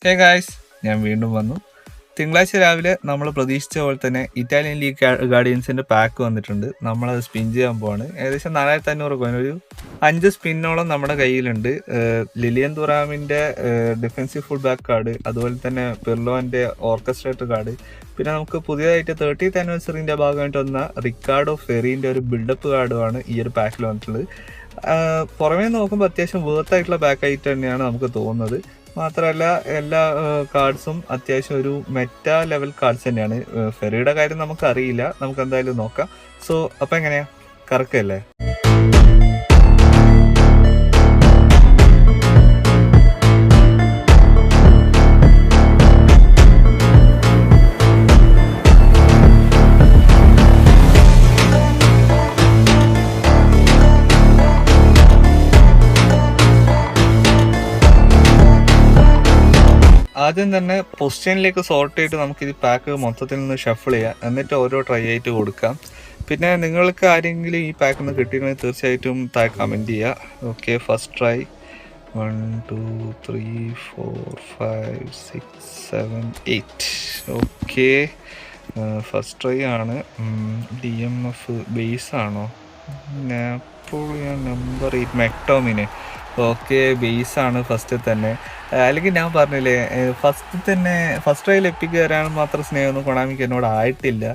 Hey guys, ഞാൻ വീണ്ടും വന്നു. തിങ്കളാഴ്ച രാവിലെ നമ്മൾ പ്രതീക്ഷിച്ച പോലെ തന്നെ ഇറ്റാലിയൻ ലീഗ് ഗാർഡിയൻസിന്റെ പാക്ക് വന്നിട്ടുണ്ട്. നമ്മളത് സ്പിൻ ചെയ്യാൻ പോവാണ്. ഏകദേശം 4500 കോയിൻ, ഒരു 5 സ്പിന്നോളം നമ്മുടെ കയ്യിലുണ്ട്. ലിലിയൻ തുറാമിന്റെ ഡിഫൻസീവ് ഫുൾ ബാക്ക് കാർഡ്, അതുപോലെ തന്നെ പിർലോന്റെ ഓർക്കസ്ട്രേറ്റർ കാർഡ്, പിന്നെ നമുക്ക് പുതിയതായിട്ട് 30th ആനിവേഴ്സറിന്റെ ഭാഗമായിട്ട് വന്ന റിക്കാർഡോ ഫെറിന്റെ ഒരു ബിൽഡപ്പ് കാർഡുമാണ് ഈ ഒരു പാക്കിൽ വന്നിട്ടുള്ളത്. പുറമേ നോക്കുമ്പോൾ അത്യാവശ്യം വേർത്തായിട്ടുള്ള പാക്ക് ആയിട്ട് തന്നെയാണ് നമുക്ക് തോന്നുന്നത്. മാത്രമല്ല എല്ലാ കാർഡ്സും അത്യാവശ്യം ഒരു മെറ്റാ ലെവൽ കാർഡ്സ് തന്നെയാണ്. ഫെറിയുടെ കാര്യം നമുക്ക് അറിയില്ല, നമുക്ക് എന്തായാലും നോക്കാം. സോ അപ്പം എങ്ങനെയാ, കറക്കല്ലേ? ആദ്യം തന്നെ പൊസിഷനിലേക്ക് സോർട്ട് ചെയ്തിട്ട് നമുക്ക് ഈ പാക്ക് മൊത്തത്തിൽ നിന്ന് ഷഫിൾ ചെയ്യാം, എന്നിട്ട് ഓരോ ട്രൈ ആയിട്ട് കൊടുക്കാം. പിന്നെ നിങ്ങൾക്ക് ആരെങ്കിലും ഈ പാക്കിൽ നിന്ന് കിട്ടിയിട്ടുണ്ടെങ്കിൽ തീർച്ചയായിട്ടും താഴെ കമൻറ്റ് ചെയ്യുക. Okay, first try 1 2 3 4 5 6 7 8. Okay, first try ആണ്. DMF ബേസ് ആണോ? Napoleon number 8 മെക്ടോമിന്. ഓക്കെ, ബേസ് ആണ് ഫസ്റ്റ് തന്നെ. അല്ലെങ്കിൽ ഞാൻ പറഞ്ഞില്ലേ, ഫസ്റ്റ് ട്രയൽ എപ്പിക്ക് കയറാൻ മാത്രം സ്നേഹമൊന്നും കൊണാമിക്ക് എന്നോട് ആയിട്ടില്ല.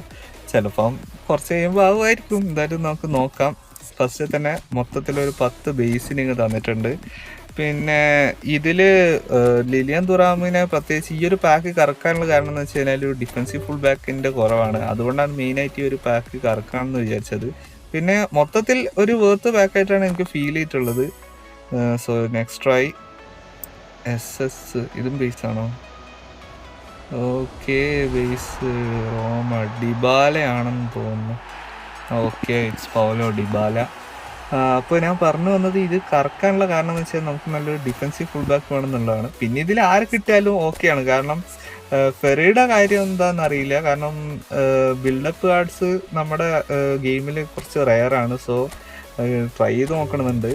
ചിലപ്പം കുറച്ച് കഴിയുമ്പോൾ ആവുമായിരിക്കും. എന്തായാലും നമുക്ക് നോക്കാം. ഫസ്റ്റ് തന്നെ മൊത്തത്തിലൊരു 10 ബേസിനിങ് തന്നിട്ടുണ്ട്. പിന്നെ ഇതിൽ ലിലിയൻ തുറാമിനെ പ്രത്യേകിച്ച് ഈ ഒരു പാക്ക് കറക്കാനുള്ള കാരണം എന്ന് വെച്ച് കഴിഞ്ഞാൽ ഒരു ഡിഫൻസീവ് ഫുൾ ബാക്കിൻ്റെ കുറവാണ്. അതുകൊണ്ടാണ് മെയിനായിട്ട് ഈ ഒരു പാക്ക് കറക്കാമെന്ന് വിചാരിച്ചത്. പിന്നെ മൊത്തത്തിൽ ഒരു വേർത്ത് പാക്കായിട്ടാണ് എനിക്ക് ഫീൽ ചെയ്തിട്ടുള്ളത്. So next try SS. ഇതും ബേസ് ആണോ? ഓക്കെ, ബേസ് റോമ ഡിബാലയാണെന്ന് തോന്നുന്നു. Okay, it's Paulo Dybala. അപ്പോൾ ഞാൻ പറഞ്ഞു വന്നത്, ഇത് കറക്കാനുള്ള കാരണം എന്ന് വെച്ചാൽ നമുക്ക് നല്ലൊരു ഡിഫൻസീവ് ഫുൾ ബാക്ക് വേണമെന്നുള്ളതാണ്. പിന്നെ ഇതിൽ ആര് കിട്ടിയാലും ഓക്കെയാണ്. കാരണം ഫെറിയുടെ കാര്യം എന്താണെന്ന് അറിയില്ല. കാരണം ബിൽഡപ്പ് കാർഡ്സ് നമ്മുടെ ഗെയിമിൽ കുറച്ച് റെയറാണ്. സോ ട്രൈ ചെയ്ത് നോക്കണമെന്നുണ്ട്.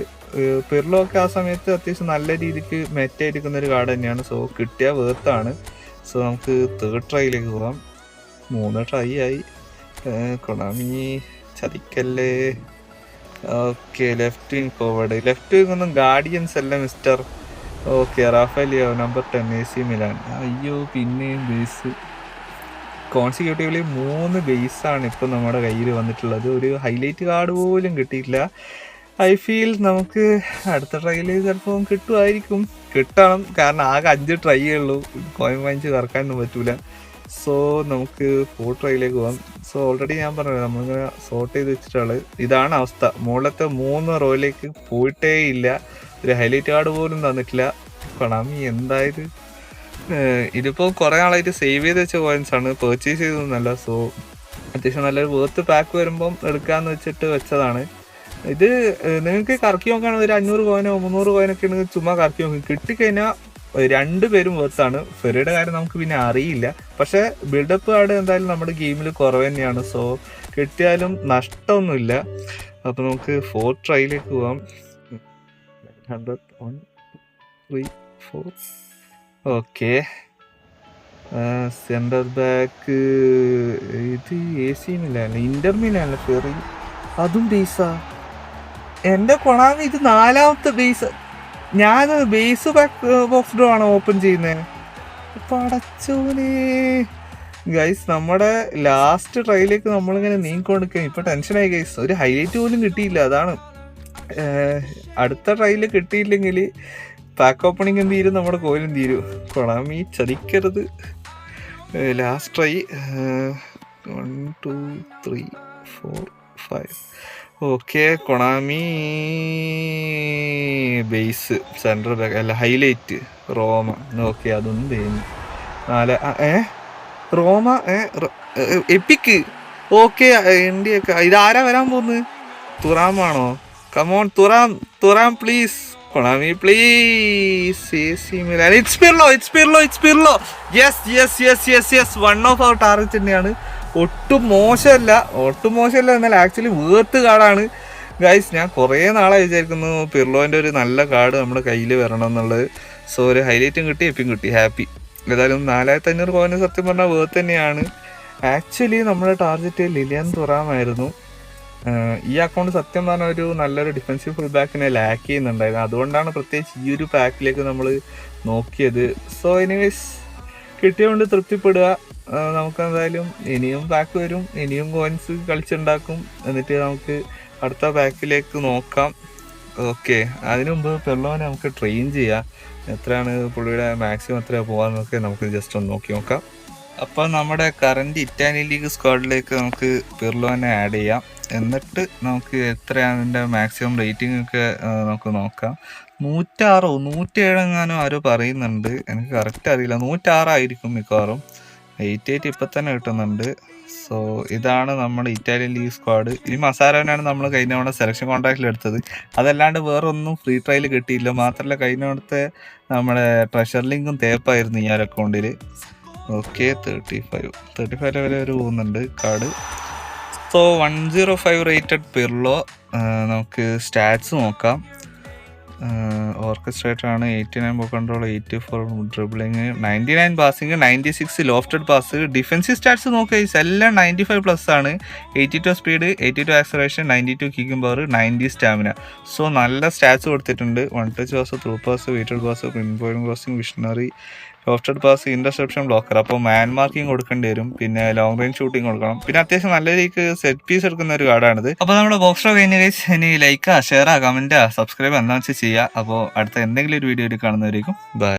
പിർലോ ഒക്കെ ആ സമയത്ത് അത്യാവശ്യം നല്ല രീതിക്ക് മെറ്റായിരിക്കുന്ന ഒരു കാർഡ് തന്നെയാണ്. സോ കിട്ടിയ വേർത്താണ്. സോ നമുക്ക് തേർഡ് ട്രൈയിലേക്ക് പോകാം. 3 ട്രൈ ആയി. കൊണാമി ചതിക്കല്ലേ. Okay, left wing forward. Left wing ഒന്നും ഗാർഡിയൻസ് അല്ല മിസ്റ്റർ. ഓക്കെ, റാഫേലിയോ നമ്പർ 10 AC മിലാൻ. അയ്യോ, പിന്നെയും ബേസ്. കോൺസിക്യൂട്ടീവ്ലി 3 ബേസാണ് ഇപ്പം നമ്മുടെ കയ്യിൽ വന്നിട്ടുള്ളത്. ഒരു ഹൈലൈറ്റ് കാർഡ് പോലും കിട്ടിയിട്ടില്ല. ഐ ഫീൽ നമുക്ക് അടുത്ത ട്രൈയിൽ ചിലപ്പോൾ കിട്ടുമായിരിക്കും. കിട്ടണം, കാരണം ആകെ 5 ട്രൈയേ ഉള്ളൂ. കോയിൻ വാങ്ങിച്ച് കറക്കാനൊന്നും പറ്റൂല. സോ നമുക്ക് 4 ട്രൈയിലേക്ക് പോകാം. സോ ഓൾറെഡി ഞാൻ പറഞ്ഞത് നമ്മളിങ്ങനെ സോർട്ട് ചെയ്ത് വെച്ചിട്ടുള്ളത്. ഇതാണ് അവസ്ഥ. മുകളിലത്തെ 3 റോയിലേക്ക് പോയിട്ടേ ഇല്ല. ഒരു ഹൈലൈറ്റ് കാർഡ് പോലും തന്നിട്ടില്ല. കൊണാമി എന്തായത്? ഇതിപ്പോൾ കുറേ നാളായിട്ട് സേവ് ചെയ്ത് വെച്ച കോയിൻസ് ആണ്, പെർച്ചേസ് ചെയ്തതൊന്നുമല്ല. സോ അത്യാവശ്യം നല്ലൊരു വേർത്ത് പാക്ക് വരുമ്പം എടുക്കാമെന്ന് വെച്ചിട്ട് വെച്ചതാണ്. ഇത് നിങ്ങൾക്ക് കറക്കി നോക്കുകയാണെങ്കിൽ ഒരു 500 കോയിനോ 300 കോയിനൊക്കെ ഉണ്ടെങ്കിൽ ചുമ്മാ കറക്കി നോക്കും. കിട്ടിക്കഴിഞ്ഞാൽ 2 പേരും വേർത്താണ്. ഫെറിയുടെ കാര്യം നമുക്ക് പിന്നെ അറിയില്ല. പക്ഷേ ബിൽഡപ്പ് കാർഡ് എന്തായാലും നമ്മുടെ ഗെയിമിൽ കുറവ് തന്നെയാണ്. സോ കിട്ടിയാലും നഷ്ടമൊന്നുമില്ല. അപ്പോൾ നമുക്ക് 4 ട്രൈയിലേക്ക് പോകാം. 100 1 3 4. Okay, centre back. ഇത് AC മിലാനല്ല, ഇന്റർ മിലാനല്ല, ഫെറി. അതും ബേസാ. എൻ്റെ കൊണാമി, ഇത് 4ാമത്തെ ബേസ്. ഞാൻ ബേസ് ബാക്ക് ബോക്സ് ഡ്രോ ആണ് ഓപ്പൺ ചെയ്യുന്നത്. പടച്ചോനെ ഗൈസ്, നമ്മുടെ ലാസ്റ്റ് ട്രൈയിലേക്ക് നമ്മളിങ്ങനെ നീങ്ങിക്കൊണ്ടിരിക്കുക. ഇപ്പം ടെൻഷനായി ഗൈസ്. ഒരു ഹൈലൈറ്റ് പോലും കിട്ടിയില്ല. അതാണ് അടുത്ത ട്രൈയിൽ കിട്ടിയില്ലെങ്കിൽ പാക്ക് ഓപ്പണിങ് എന്ത് തീരും, നമ്മുടെ കോയിലും തീരും. കൊണാമി ചതിക്കരുത്. Last try 1 2 3 4 5. Okay, Konami base central back അല്ല, ഹൈലൈറ്റ് റോമ. ഓക്കെ, അതൊന്നും തേഞ്ഞു. 4 റോമ എപ്പിക്ക്. ഓക്കെ, ഇന്ത്യയൊക്കെ. ഇതാരാ വരാൻ പോകുന്നത്? തുറാമാണോ? Come on Thuram please. Konami please. AC Milan. It's Pirlo. Yes. One of our target തന്നെയാണ്. ഒട്ടും മോശമല്ല എന്നാൽ ആക്ച്വലി വേർത്ത് കാർഡാണ് ഗൈസ്. ഞാൻ കുറേ നാളെ വിചാരിക്കുന്നു പിർലോൻ്റെ ഒരു നല്ല കാർഡ് നമ്മുടെ കയ്യിൽ വരണം എന്നുള്ളത്. സോ ഒരു ഹൈലൈറ്റും കിട്ടി, എപ്പിയും കിട്ടി, ഹാപ്പി. ഏതായാലും 4500 കോയിന് സത്യം പറഞ്ഞാൽ വേർത്ത് തന്നെയാണ്. ആക്ച്വലി നമ്മുടെ ടാർഗറ്റ് ലിലിയൻ തുറാമായിരുന്നു. ഈ അക്കൗണ്ട് സത്യം പറഞ്ഞാൽ ഒരു നല്ലൊരു ഡിഫൻസീവ് ഫുൾ ബാക്കിനെ ലാക്ക് ചെയ്യുന്നുണ്ടായിരുന്നു. അതുകൊണ്ടാണ് പ്രത്യേകിച്ച് ഈ ഒരു പാക്കിലേക്ക് നമ്മൾ നോക്കിയത്. സോ എനിവേസ് കിട്ടിയതുകൊണ്ട് തൃപ്തിപ്പെടുക. നമുക്ക് എന്തായാലും ഇനിയും പാക്ക് വരും, ഇനിയും കോയിൻസ് കളിച്ചുണ്ടാക്കും. എന്നിട്ട് നമുക്ക് അടുത്ത പാക്കിലേക്ക് നോക്കാം. ഓക്കെ, അതിനു മുമ്പ് പെർലോനെ നമുക്ക് ട്രെയിൻ ചെയ്യാം. എത്രയാണ് പുള്ളിയുടെ മാക്സിമം എത്രയാണ് പോകാമെന്നൊക്കെ നമുക്ക് ജസ്റ്റ് ഒന്ന് നോക്കി നോക്കാം. അപ്പോൾ നമ്മുടെ കറൻറ്റ് ഇറ്റാലിയൻ ലീഗ് സ്ക്വാഡിലേക്ക് നമുക്ക് പിർലോനെ ആഡ് ചെയ്യാം. എന്നിട്ട് നമുക്ക് എത്രയാണ് അതിൻ്റെ മാക്സിമം റേറ്റിംഗ് ഒക്കെ നമുക്ക് നോക്കാം. 106 107 എങ്ങാനും ആരോ പറയുന്നുണ്ട്, എനിക്ക് കറക്റ്റ് അറിയില്ല. 106 ആയിരിക്കും മിക്കവാറും. 88 ഇപ്പം തന്നെ കിട്ടുന്നുണ്ട്. സോ ഇതാണ് നമ്മുടെ ഇറ്റാലിയൻ ലീഗ് സ്ക്വാഡ്. ഈ മസാരോനാണ് നമ്മൾ കഴിഞ്ഞ തവണ സെലക്ഷൻ കോൺട്രാക്റ്റിൽ എടുത്തത്. അതല്ലാണ്ട് വേറെ ഒന്നും ഫ്രീ ട്രയൽ കിട്ടിയില്ല. മാത്രമല്ല കഴിഞ്ഞ തവണത്തെ നമ്മുടെ ട്രഷർ ലിങ്കും തേപ്പായിരുന്നു ഈ ഒരു അക്കൗണ്ടിൽ. ഓക്കെ, 35 ലെവൽ വരെ പോകുന്നുണ്ട് കാർഡ്. So 105 rated Pirlo. നമുക്ക് സ്റ്റാറ്റ്സ് നോക്കാം. ഓർക്കസ്ട്രേറ്റർ ആണ്, 89 ball control, 84 dribbling, 99 passing, 96 lofted pass. Defensive stats നോക്കുക എല്ലാം 95+ ആണ്. 82 speed, 82 acceleration, 92 kicking power, 90 stamina. So നല്ല സ്റ്റാറ്റ്സ് കൊടുത്തിട്ടുണ്ട്. 1 touch pass, through pass, weighted pass, pinpoint crossing, visionary, lofted pass, interception, blocker. അപ്പോൾ man marking കൊടുക്കേണ്ടി വരും. പിന്നെ long range shooting കൊടുക്കണം. പിന്നെ അത്യാവശ്യം നല്ല രീതിക്ക് സെറ്റ് പീസ് എടുക്കുന്ന ഒരു കാർഡാണിത്. അപ്പോൾ നമ്മുടെ ബോക്സ് കഴിഞ്ഞ ഗൈസ് ഇനി ലൈക്കാ, ഷെയറാ, കമൻറ്റാ, സബ്സ്ക്രൈബ് എന്താണെന്ന് വെച്ചാൽ ചെയ്യുക. അപ്പോൾ അടുത്ത എന്തെങ്കിലും ഒരു വീഡിയോ കാണുന്നവരേക്കും ബൈ.